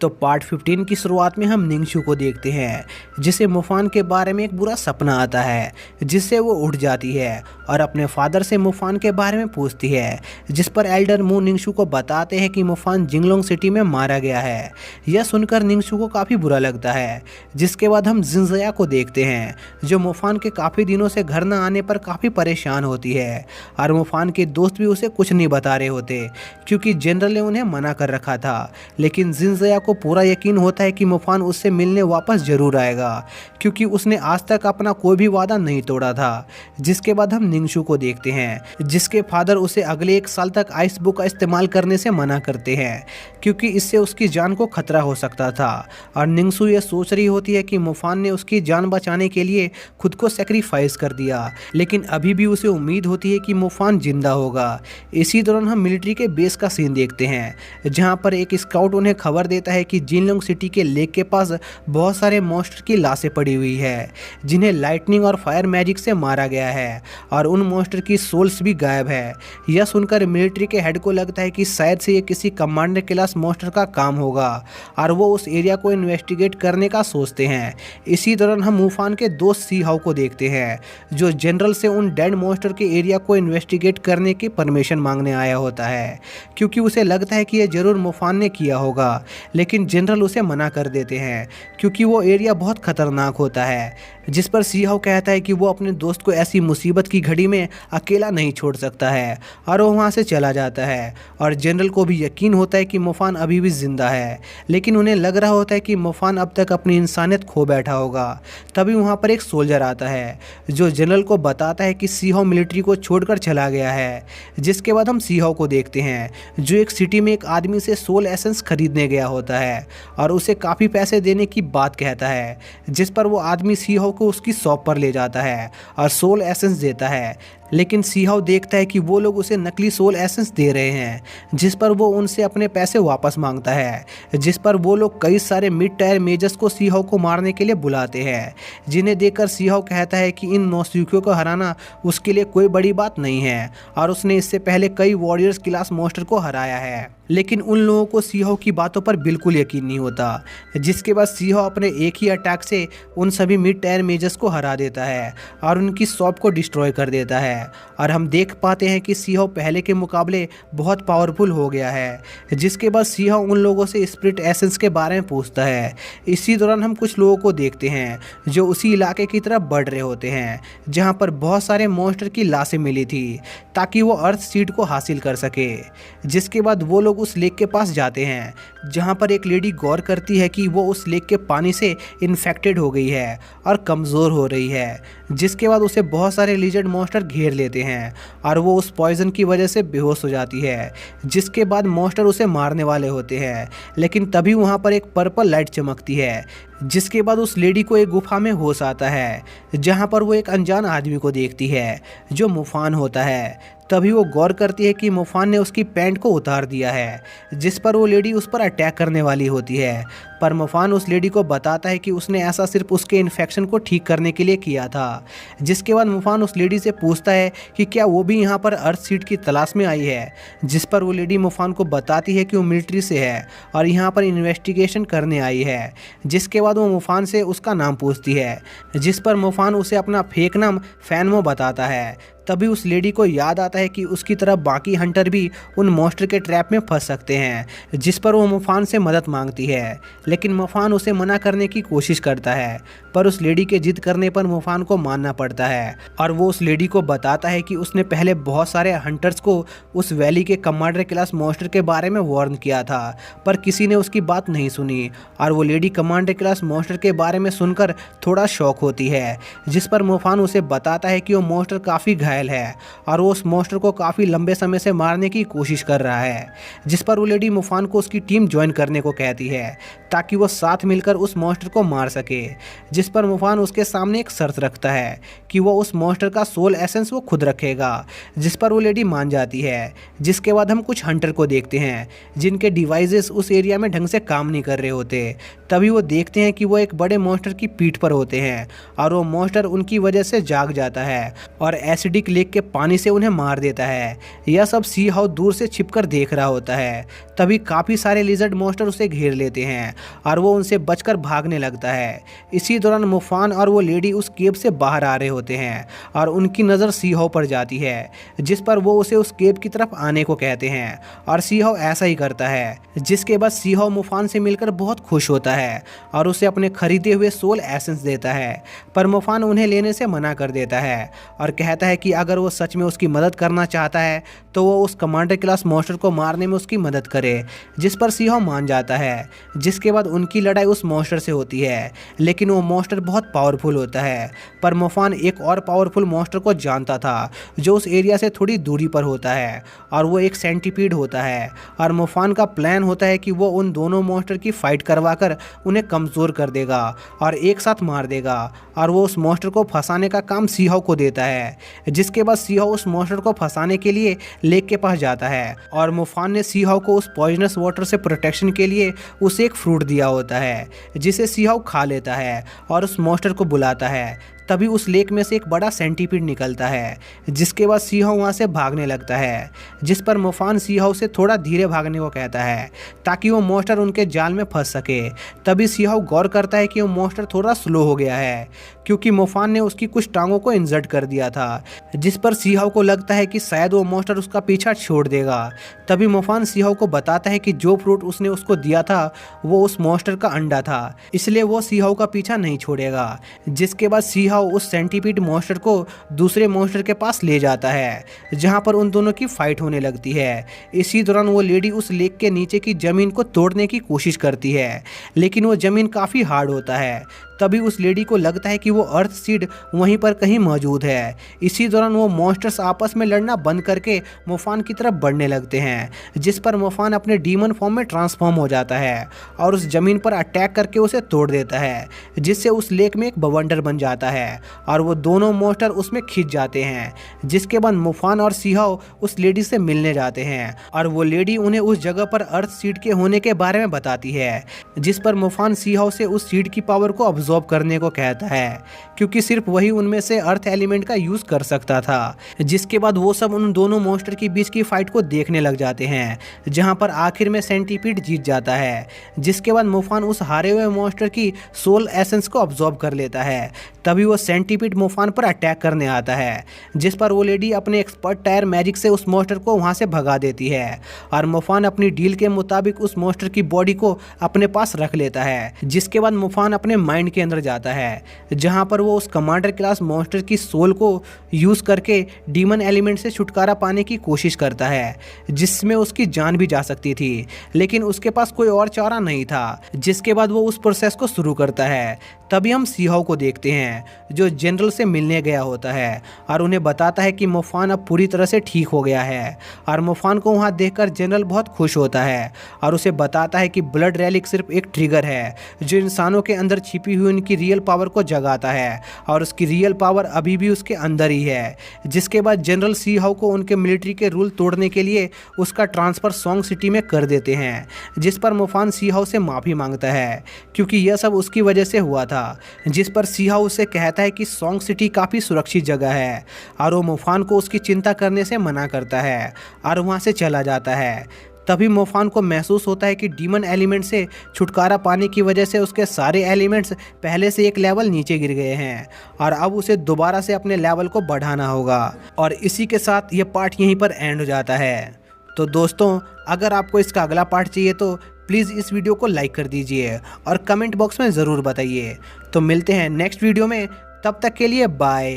तो पार्ट 15 की शुरुआत में हम निंगशु को देखते हैं, जिसे मुफान के बारे में एक बुरा सपना आता है, जिससे वो उठ जाती है और अपने फादर से मुफान के बारे में पूछती है, जिस पर एल्डर मू निंगशु को बताते हैं कि मुफान जिंगलोंग सिटी में मारा गया है। यह सुनकर निंगशु को काफ़ी बुरा लगता है। जिसके बाद हम जिनजया को देखते हैं, जो मुफान के काफ़ी दिनों से घर न आने पर काफ़ी परेशान होती है और मुफान के दोस्त भी उसे कुछ नहीं बता रहे होते, क्योंकि जनरल ने उन्हें मना कर रखा था। लेकिन जिनजया को पूरा यकीन होता है कि मुफान उससे मिलने वापस जरूर आएगा, क्योंकि उसने आज तक अपना कोई भी वादा नहीं तोड़ा था। जिसके बाद हम निंगशु को देखते हैं, जिसके फादर उसे अगले 1 साल तक आइस बुक का इस्तेमाल करने से मना करते हैं, क्योंकि इससे उसकी जान को खतरा हो सकता था। और निंगशु ये सोच रही होती है कि मुफान ने उसकी जान बचाने के लिए खुद को सेक्रीफाइस कर दिया, लेकिन अभी भी उसे उम्मीद होती है कि मुफान जिंदा होगा। इसी दौरान हम मिलिट्री के बेस का सीन देखते हैं, जहां पर एक स्काउट उन्हें खबर देता है कि जिनलोंग सिटी के लेक के पास बहुत सारे मॉन्स्टर की लाशें पड़ी हुई है, जिन्हें लाइटनिंग और फायर मैजिक से मारा गया है, और उन मॉन्स्टर की सोल्स भी गायब है। यह सुनकर मिलिट्री के हेड को लगता है कि शायद से ये किसी कमांडर क्लास मॉन्स्टर का काम होगा, और वो उस एरिया को इन्वेस्टिगेट करने का सोचते हैं। इसी दौरान हम मुफान के दोस्त सी हाउ को देखते हैं, जो जनरल से उन डेड मॉन्स्टर के एरिया को इन्वेस्टिगेट करने की परमिशन मांगने आया होता है, क्योंकि उसे लगता है कि यह जरूर मुफान ने किया होगा। लेकिन जनरल उसे मना कर देते हैं, क्योंकि वो एरिया बहुत खतरनाक होता है। जिस पर सी हाउ कहता है कि वो अपने दोस्त को ऐसी मुसीबत की घड़ी में अकेला नहीं छोड़ सकता है, और वो वहाँ से चला जाता है। और जनरल को भी यकीन होता है कि मुफान अभी भी जिंदा है, लेकिन उन्हें लग रहा होता है कि मुफान अब तक अपनी इंसानियत खो बैठा होगा। तभी वहाँ पर एक सोल्जर आता है, जो जनरल को बताता है कि सी हाउ मिलिट्री को छोड़कर चला गया है। जिसके बाद हम सी हाउ को देखते हैं, जो एक सिटी में एक आदमी से सोल एसेंस खरीदने गया होता है और उसे काफ़ी पैसे देने की बात कहता है। जिस पर वो आदमी सी हाउ को उसकी शॉप पर ले जाता है और सोल एसेंस देता है। लेकिन सी हाउ देखता है कि वो लोग उसे नकली सोल एसेंस दे रहे हैं, जिस पर वो उनसे अपने पैसे वापस मांगता है। जिस पर वो लोग कई सारे मिड टायर मेजर्स को सी हाउ को मारने के लिए बुलाते हैं, जिन्हें देखकर सी हाउ कहता है कि इन नौसिखियों को हराना उसके लिए कोई बड़ी बात नहीं है, और उसने इससे पहले कई वॉरियर्स क्लास मॉन्स्टर को हराया है। लेकिन उन लोगों को सी हाउ की बातों पर बिल्कुल यकीन नहीं होता। जिसके बाद सी हाउ अपने एक ही अटैक से उन सभी मिड टायर मेजर्स को हरा देता है और उनकी शॉप को डिस्ट्रॉय कर देता है। और हम देख पाते हैं कि सी हाउ पहले के मुकाबले बहुत पावरफुल हो गया है। जिसके बाद सी हाउ उन लोगों से स्पिरिट एसेंस के बारे में पूछता है। इसी दौरान हम कुछ लोगों को देखते हैं, जो उसी इलाके की तरफ बढ़ रहे होते हैं, जहाँ पर बहुत सारे मॉन्स्टर की लाशें मिली थी, ताकि वो अर्थ सीड को हासिल कर सके। जिसके बाद वो लोग उस लेक के पास जाते हैं, जहाँ पर एक लेडी गौर करती है कि वो उस लेक के पानी से इन्फेक्टेड हो गई है और कमज़ोर हो रही है। जिसके बाद उसे बहुत सारे लिजर्ड मॉन्स्टर घेर लेते हैं और वो उस पॉइजन की वजह से बेहोश हो जाती है। जिसके बाद मॉन्स्टर उसे मारने वाले होते हैं, लेकिन तभी वहाँ पर एक पर्पल लाइट चमकती है। जिसके बाद उस लेडी को एक गुफा में होश आता है, जहाँ पर वो एक अनजान आदमी को देखती है, जो मुफान होता है। तभी वो गौर करती है कि मुफान ने उसकी पैंट को उतार दिया है, जिस पर वो लेडी उस पर अटैक करने वाली होती है। पर मुफान उस लेडी को बताता है कि उसने ऐसा सिर्फ उसके इन्फेक्शन को ठीक करने के लिए किया था। जिसके बाद मुफान उस लेडी से पूछता है कि क्या वो भी यहाँ पर अर्थ सीड की तलाश में आई है। जिस पर वो लेडी मुफान को बताती है कि वो मिलिट्री से है और यहाँ पर इन्वेस्टिगेशन करने आई है। जिसके बाद वो मुफान से उसका नाम पूछती है, जिस पर मुफान उसे अपना फेक नाम फैनमो बताता है। तभी उस लेडी को याद आता है कि उसकी तरह बाकी हंटर भी उन मॉन्स्टर के ट्रैप में फंस सकते हैं। जिस पर वो मुफान से मदद मांगती है, लेकिन मुफान उसे मना करने की कोशिश करता है, पर उस लेडी के जिद करने पर मुफान को मानना पड़ता है। और वो उस लेडी को बताता है कि उसने पहले बहुत सारे हंटर्स को उस वैली के कमांडर क्लास मॉन्स्टर के बारे में वार्न किया था, पर किसी ने उसकी बात नहीं सुनी। और वो लेडी कमांडर क्लास मॉन्स्टर के बारे में सुनकर थोड़ा शॉक होती है। जिस पर मुफान उसे बताता है कि वो मॉन्स्टर काफ़ी घायल है और वो उस मॉन्स्टर को काफ़ी लंबे समय से मारने की कोशिश कर रहा है। जिस पर वो लेडी मुफान को उसकी टीम ज्वाइन करने को कहती है, ताकि वो साथ मिलकर उस मॉन्स्टर को मार सके। जिस पर मुफान उसके सामने एक शर्त रखता है कि वो उस मॉन्स्टर का सोल एसेंस वो खुद रखेगा। जिस पर वो लेडी मान जाती है। जिसके बाद हम कुछ हंटर को देखते हैं, जिनके डिवाइसेस उस एरिया में ढंग से काम नहीं कर रहे होते। तभी वो देखते हैं कि वो एक बड़े मॉन्स्टर की पीठ पर होते हैं और वो मॉन्स्टर उनकी वजह से जाग जाता है और एसिडिक लेक के पानी से उन्हें मार देता है। यह सब सी हाउ दूर से छिपकर देख रहा होता है। तभी काफ़ी सारे लिजर्ड मॉन्स्टर उसे घेर लेते हैं और वो उनसे बचकर भागने लगता है। इसी दौरान मुफान और वो लेडी उस केव से बाहर आ रहे होते हैं और उनकी नज़र सी हाउ पर जाती है, जिस पर वो उसे उस केव की तरफ आने को कहते हैं और सी हाउ ऐसा ही करता है। जिसके बाद सी हाउ मुफान से मिलकर बहुत खुश होता है और उसे अपने खरीदे हुए सोल एसेंस देता है, पर मुफान उन्हें लेने से मना कर देता है और कहता है कि अगर वो सच में उसकी मदद करना चाहता है तो वो उस कमांडर क्लास मॉन्स्टर को मारने में उसकी मदद करे, जिस पर सी हाउ मान जाता है। जिसके बाद उनकी लड़ाई उस मॉन्स्टर से होती है, लेकिन वो मॉन्स्टर बहुत पावरफुल होता है। पर मुफान एक और पावरफुल मॉन्स्टर को जानता था जो उस एरिया से थोड़ी दूरी पर होता है और वो एक सेंटीपीड होता है और मुफान का प्लान होता है कि वो उन दोनों मॉन्स्टर की फाइट करवाकर उन्हें कमज़ोर कर देगा और एक साथ मार देगा और वो उस मॉन्स्टर को फंसाने का काम सी हाउ को देता है। जिसके बाद सी हाउ उस मॉन्स्टर को फंसाने के लिए लेक के पास जाता है और मुफान ने सी हाउ को उस पॉइजनस वाटर से प्रोटेक्शन के लिए उसे एक फ्रूट दिया होता है, जिसे सी हाउ खा लेता है और उस मॉन्स्टर को बुलाता है। तभी उस लेक में से एक बड़ा सेंटीपीड निकलता है, जिसके बाद सी हाउ वहाँ से भागने लगता है, जिस पर मुफान सी हाउ से थोड़ा धीरे भागने को कहता है ताकि वो मॉन्स्टर उनके जाल में फंस सके। तभी सी हाउ गौर करता है कि वो मॉन्स्टर थोड़ा स्लो हो गया है क्योंकि मुफान ने उसकी कुछ टांगों को इंजर्ट कर दिया था, जिस पर सी हाउ को लगता है कि शायद वो मॉन्स्टर उसका पीछा छोड़ देगा। तभी मुफान सी हाउ को बताता है कि जो फ्रूट उसने उसको दिया था वो उस मॉन्स्टर का अंडा था, इसलिए वो सी हाउ का पीछा नहीं छोड़ेगा। जिसके बाद सी हाउ उस सेंटीपीड मॉन्स्टर को दूसरे मॉन्स्टर के पास ले जाता है, जहां पर उन दोनों की फाइट होने लगती है। इसी दौरान वो लेडी उस लेक के नीचे की जमीन को तोड़ने की कोशिश करती है, लेकिन वो जमीन काफ़ी हार्ड होता है। तभी उस लेडी को लगता है कि वो अर्थ सीड वहीं पर कहीं मौजूद है। इसी दौरान वो मॉन्स्टर्स आपस में लड़ना बंद करके मुफान की तरफ बढ़ने लगते हैं, जिस पर मुफान अपने डीमन फॉर्म में ट्रांसफॉर्म हो जाता है और उस जमीन पर अटैक करके उसे तोड़ देता है, जिससे उस लेक में एक बवंडर बन जाता है और वो दोनों मॉन्स्टर उसमें खिंच जाते हैं। जिसके बाद मुफान और सी हाउ उस लेडी से मिलने जाते हैं और वो लेडी उन्हें उस जगह पर अर्थ सीड के होने के बारे में बताती है, जिस पर मुफान सी हाउ से उस सीड की पावर को अब्सॉर्ब करने को कहता है क्योंकि सिर्फ वही उनमें से अर्थ एलिमेंट का यूज कर सकता था। जिसके बाद वो सब उन दोनों मॉन्स्टर के बीच की फाइट को देखने लग जाते हैं, जहां पर आखिर में सेंटीपीड जीत जाता है। जिसके बाद मुफान उस हारे हुए मॉन्स्टर की सोल एसेंस को अब्सॉर्ब कर लेता है। तभी वो सेंटीपीड मुफान पर अटैक करने आता है, जिस पर वो लेडी अपने एक्सपर्ट टायर मैजिक से उस मॉन्स्टर को वहां से भगा देती है और मुफान अपनी डील के मुताबिक उस मॉन्स्टर की बॉडी को अपने पास रख लेता है। जिसके बाद मुफान अपने माइंड के अंदर जाता है, जहां पर वो उस कमांडर क्लास मॉन्स्टर की सोल को यूज करके डीमन एलिमेंट से छुटकारा पाने की कोशिश करता है, जिसमें उसकी जान भी जा सकती थी, लेकिन उसके पास कोई और चारा नहीं था। जिसके बाद वो उस प्रोसेस को शुरू करता है। तभी हम सी हाउ को देखते हैं, जो जनरल से मिलने गया होता है और उन्हें बताता है कि मुफान अब पूरी तरह से ठीक हो गया है। और मुफान को वहां देखकर जनरल बहुत खुश होता है और उसे बताता है कि ब्लड रैलिक सिर्फ एक ट्रिगर है जो इंसानों के अंदर छिपी हुई उनकी रियल पावर को जगाता है और उसकी रियल पावर अभी भी उसके अंदर ही है। जिसके बाद जनरल सी हाउ को उनके मिलिट्री के रूल तोड़ने के लिए उसका ट्रांसफ़र सॉन्ग सिटी में कर देते हैं, जिस पर मुफान सी हाउ से माफ़ी मांगता है क्योंकि यह सब उसकी वजह से हुआ था। जिस पर सी हाउ उसे कहता है कि सॉन्ग सिटी काफ़ी सुरक्षित जगह है और वो मुफान को उसकी चिंता करने से मना करता है और वहाँ से चला जाता है। तभी मुफान को महसूस होता है कि डीमन एलिमेंट से छुटकारा पाने की वजह से उसके सारे एलिमेंट्स पहले से एक लेवल नीचे गिर गए हैं और अब उसे दोबारा से अपने लेवल को बढ़ाना होगा। और इसी के साथ ये पार्ट यहीं पर एंड हो जाता है। तो दोस्तों, अगर आपको इसका अगला पार्ट चाहिए तो प्लीज़ इस वीडियो को लाइक कर दीजिए और कमेंट बॉक्स में ज़रूर बताइए। तो मिलते हैं नेक्स्ट वीडियो में, तब तक के लिए बाय।